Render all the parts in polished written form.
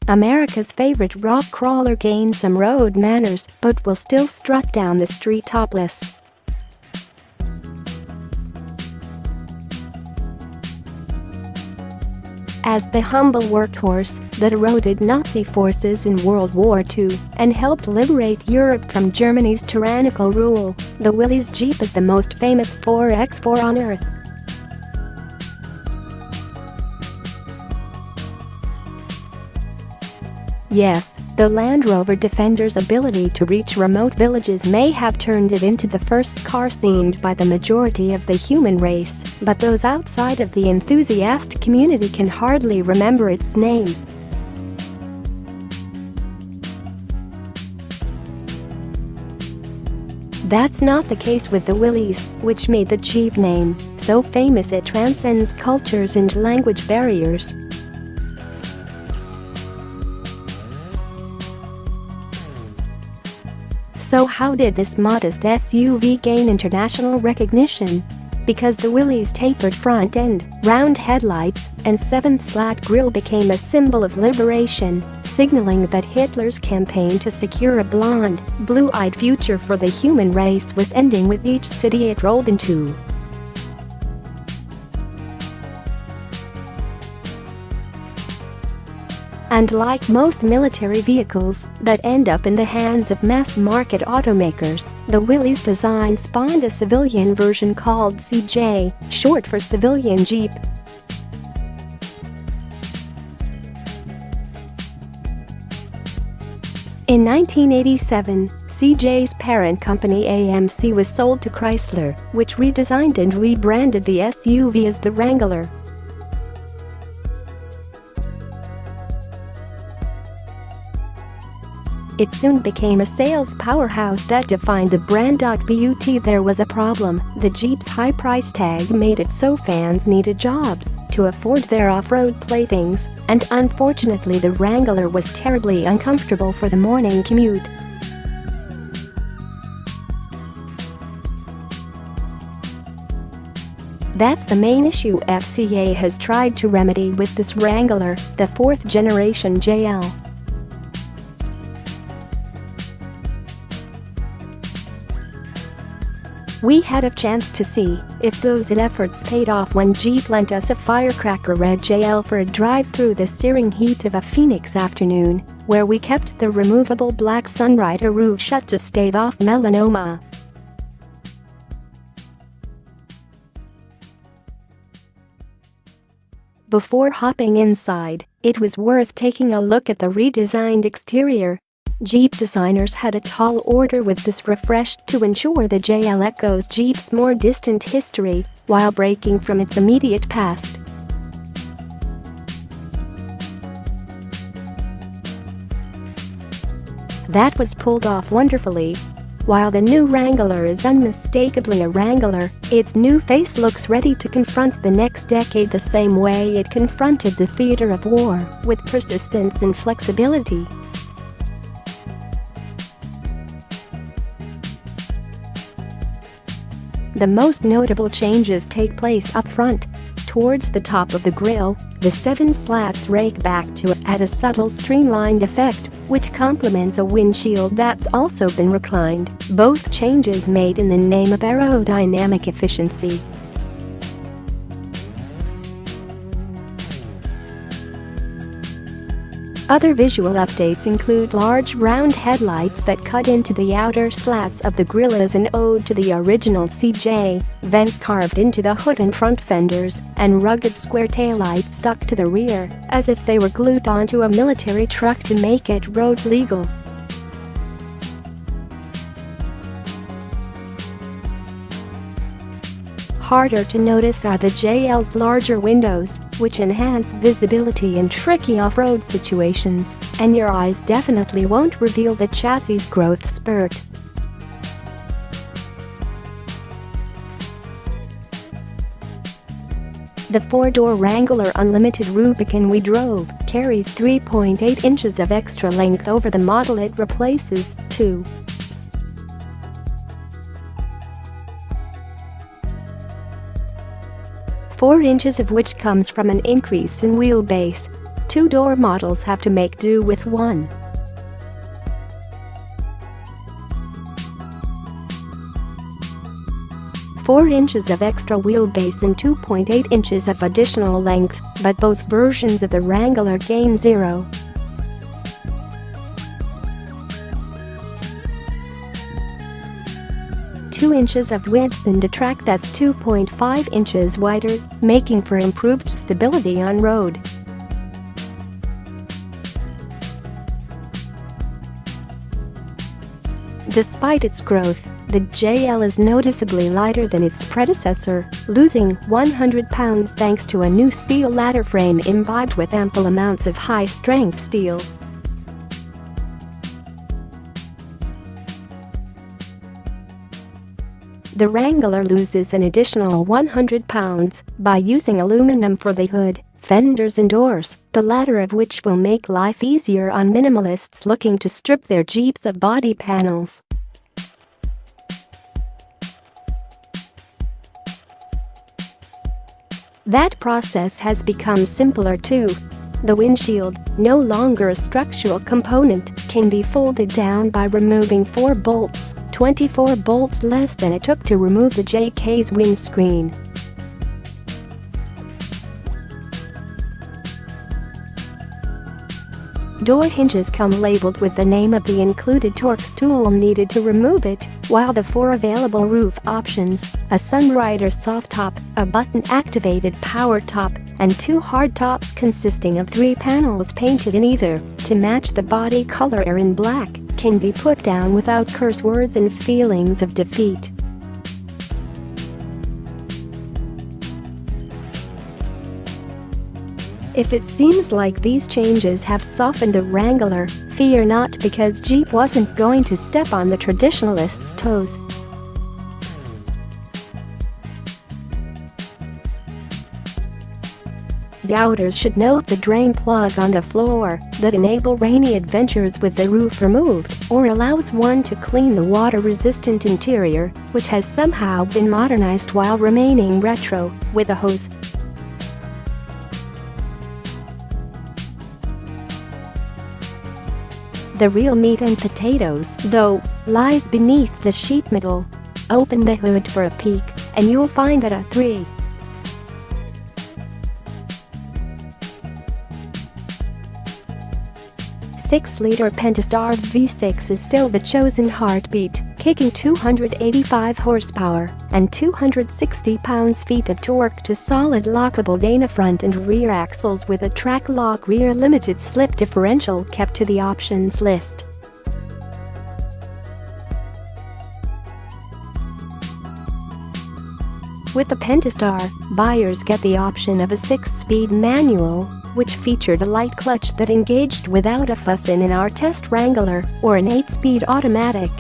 America's favorite rock crawler gained some road manners but will still strut down the street topless. As the humble workhorse that eroded Nazi forces in World War II and helped liberate Europe from Germany's tyrannical rule, the Willys Jeep is the most famous 4x4 on Earth. Yes, the Land Rover Defender's ability to reach remote villages may have turned it into the first car seen by the majority of the human race, but those outside of the enthusiast community can hardly remember its name. That's not the case with the Willys, which made the Jeep name so famous it transcends cultures and language barriers. So how did this modest SUV gain international recognition? Because the Willys' tapered front end, round headlights, and seven-slat grille became a symbol of liberation, signaling that Hitler's campaign to secure a blonde, blue-eyed future for the human race was ending with each city it rolled into. And like most military vehicles that end up in the hands of mass-market automakers, the Willys design spawned a civilian version called CJ, short for Civilian Jeep. In 1987, CJ's parent company AMC was sold to Chrysler, which redesigned and rebranded the SUV as the Wrangler. It soon became a sales powerhouse that defined the brand. But there was a problem. The Jeep's high price tag made it so fans needed jobs to afford their off-road playthings, and unfortunately the Wrangler was terribly uncomfortable for the morning commute. That's the main issue FCA has tried to remedy with this Wrangler, the fourth generation JL. We had a chance to see if those efforts paid off when Jeep lent us a firecracker red JL for a drive through the searing heat of a Phoenix afternoon, where we kept the removable black Sunrider roof shut to stave off melanoma. Before hopping inside, it was worth taking a look at the redesigned exterior. Jeep designers had a tall order with this refreshed to ensure the JL echoes Jeep's more distant history while breaking from its immediate past. That was pulled off wonderfully. While the new Wrangler is unmistakably a Wrangler, its new face looks ready to confront the next decade the same way it confronted the theater of war, with persistence and flexibility. The most notable changes take place up front. Towards the top of the grille, the seven slats rake back to add a subtle streamlined effect, which complements a windshield that's also been reclined, both changes made in the name of aerodynamic efficiency. Other visual updates include large round headlights that cut into the outer slats of the grille as an ode to the original CJ, vents carved into the hood and front fenders, and rugged square taillights stuck to the rear, as if they were glued onto a military truck to make it road legal. Harder to notice are the JL's larger windows, which enhance visibility in tricky off-road situations, and your eyes definitely won't reveal the chassis' growth spurt. The four-door Wrangler Unlimited Rubicon we drove carries 3.8 inches of extra length over the model it replaces, too. 4 inches of which comes from an increase in wheelbase. two-door models have to make do with one. Four inches of extra wheelbase and 2.8 inches of additional length, but both versions of the Wrangler gain 0. Two inches of width and a track that's 2.5 inches wider, making for improved stability on road. Despite its growth, the JL is noticeably lighter than its predecessor, losing 100 pounds thanks to a new steel ladder frame imbibed with ample amounts of high-strength steel. The Wrangler loses an additional 100 pounds by using aluminum for the hood, fenders and doors, the latter of which will make life easier on minimalists looking to strip their Jeeps of body panels. That process has become simpler too. The windshield, no longer a structural component, can be folded down by removing 4 bolts, 24 bolts less than it took to remove the JK's windscreen. Door hinges come labeled with the name of the included Torx tool needed to remove it, while the 4 available roof options, a Sunrider soft top, a button-activated power top, and 2 hard tops consisting of 3 panels painted in either, to match the body color or in black, can be put down without curse words and feelings of defeat. If it seems like these changes have softened the Wrangler, fear not, because Jeep wasn't going to step on the traditionalists' toes. Doubters should note the drain plug on the floor that enable rainy adventures with the roof removed, or allows one to clean the water-resistant interior, which has somehow been modernized while remaining retro, with a hose. The real meat and potatoes, though, lies beneath the sheet metal. Open the hood for a peek, and you'll find that a 3. 6-liter Pentastar V6 is still the chosen heartbeat, kicking 285 horsepower and 260 pounds-feet of torque to solid lockable Dana front and rear axles with a track-lock rear limited slip differential kept to the options list. With the Pentastar, buyers get the option of a 6-speed manual, which featured a light clutch that engaged without a fuss in our test Wrangler, or an 8-speed automatic.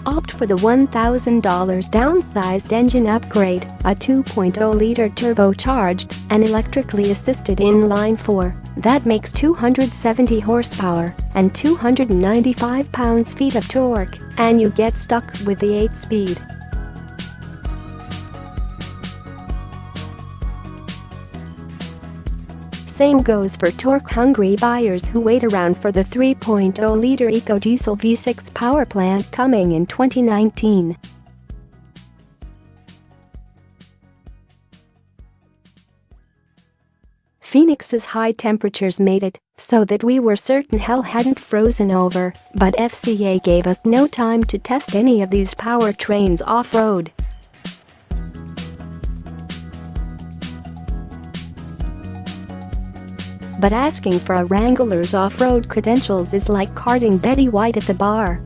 Opt for the $1,000 downsized engine upgrade, a 2.0-liter turbocharged and electrically assisted inline-4 that makes 270 horsepower and 295 pounds-feet of torque, and you get stuck with the 8-speed. Same goes for torque-hungry buyers who wait around for the 3.0-liter eco-diesel V6 power plant coming in 2019. Phoenix's high temperatures made it so that we were certain hell hadn't frozen over, but FCA gave us no time to test any of these powertrains off-road. But asking for a Wrangler's off-road credentials is like carding Betty White at the bar.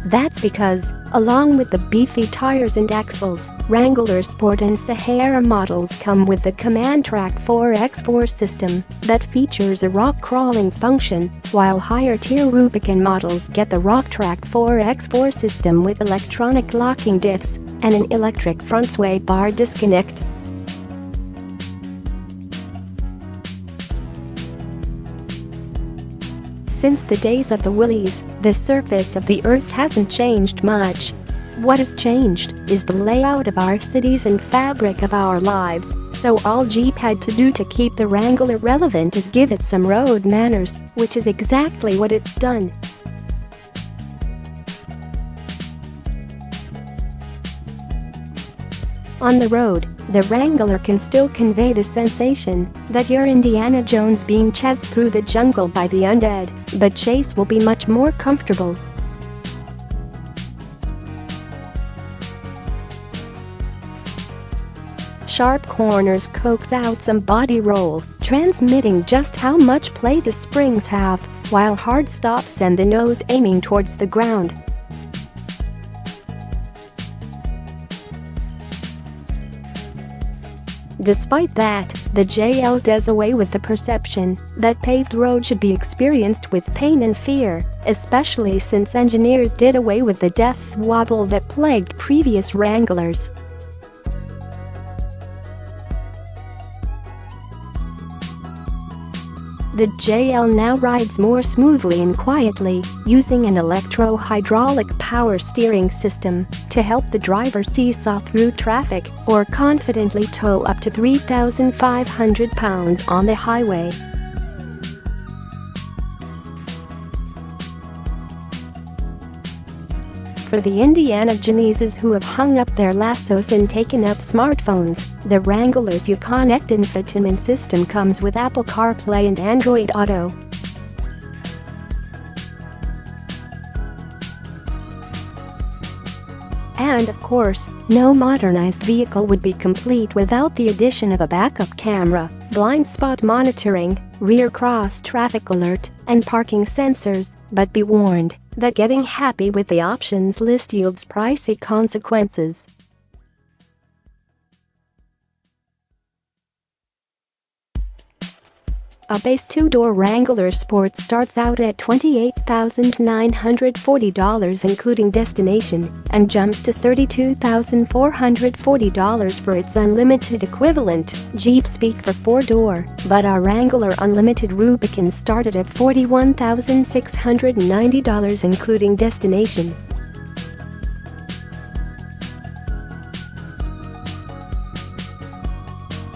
That's because, along with the beefy tires and axles, Wrangler Sport and Sahara models come with the Command Track 4x4 system that features a rock crawling function, while higher-tier Rubicon models get the Rock Track 4x4 system with electronic locking diffs and an electric front sway bar disconnect. Since the days of the Willys, the surface of the earth hasn't changed much. What has changed is the layout of our cities and fabric of our lives, so all Jeep had to do to keep the Wrangler relevant is give it some road manners, which is exactly what it's done. On the road, the Wrangler can still convey the sensation that you're Indiana Jones being chased through the jungle by the undead, but chase will be much more comfortable. Sharp corners coax out some body roll, transmitting just how much play the springs have, while hard stops send the nose aiming towards the ground. Despite that, the JL does away with the perception that paved road should be experienced with pain and fear, especially since engineers did away with the death wobble that plagued previous Wranglers. The JL now rides more smoothly and quietly, using an electro-hydraulic power steering system to help the driver seesaw through traffic or confidently tow up to 3,500 pounds on the highway. For the Indiana Joneses who have hung up their lassos and taken up smartphones, the Wrangler's Uconnect infotainment system comes with Apple CarPlay and Android Auto. And of course, no modernized vehicle would be complete without the addition of a backup camera, blind spot monitoring, rear cross traffic alert, and parking sensors, but be warned that getting happy with the options list yields pricey consequences. A base two-door Wrangler Sport starts out at $28,940 including destination and jumps to $32,440 for its unlimited equivalent. Jeep speak for four-door, but our Wrangler Unlimited Rubicon started at $41,690 including destination.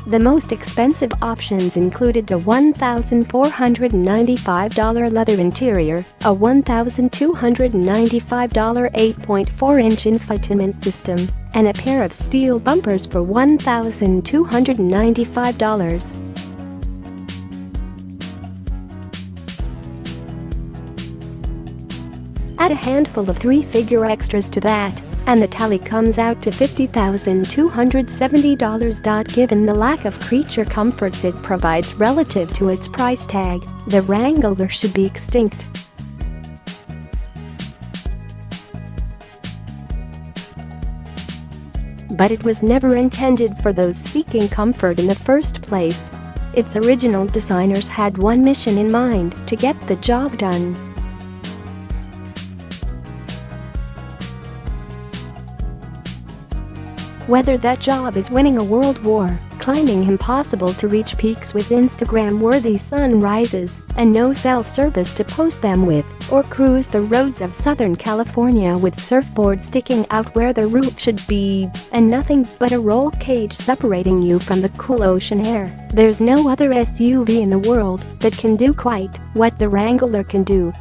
The most expensive options included a $1,495 leather interior, a $1,295 8.4-inch infotainment system, and a pair of steel bumpers for $1,295. Add a handful of three-figure extras to that, and the tally comes out to $50,270. Given the lack of creature comforts it provides relative to its price tag, the Wrangler should be extinct. But it was never intended for those seeking comfort in the first place. Its original designers had one mission in mind: to get the job done. Whether that job is winning a world war, climbing impossible to reach peaks with Instagram-worthy sunrises and no cell service to post them with, or cruise the roads of Southern California with surfboards sticking out where the roof should be and nothing but a roll cage separating you from the cool ocean air, there's no other SUV in the world that can do quite what the Wrangler can do.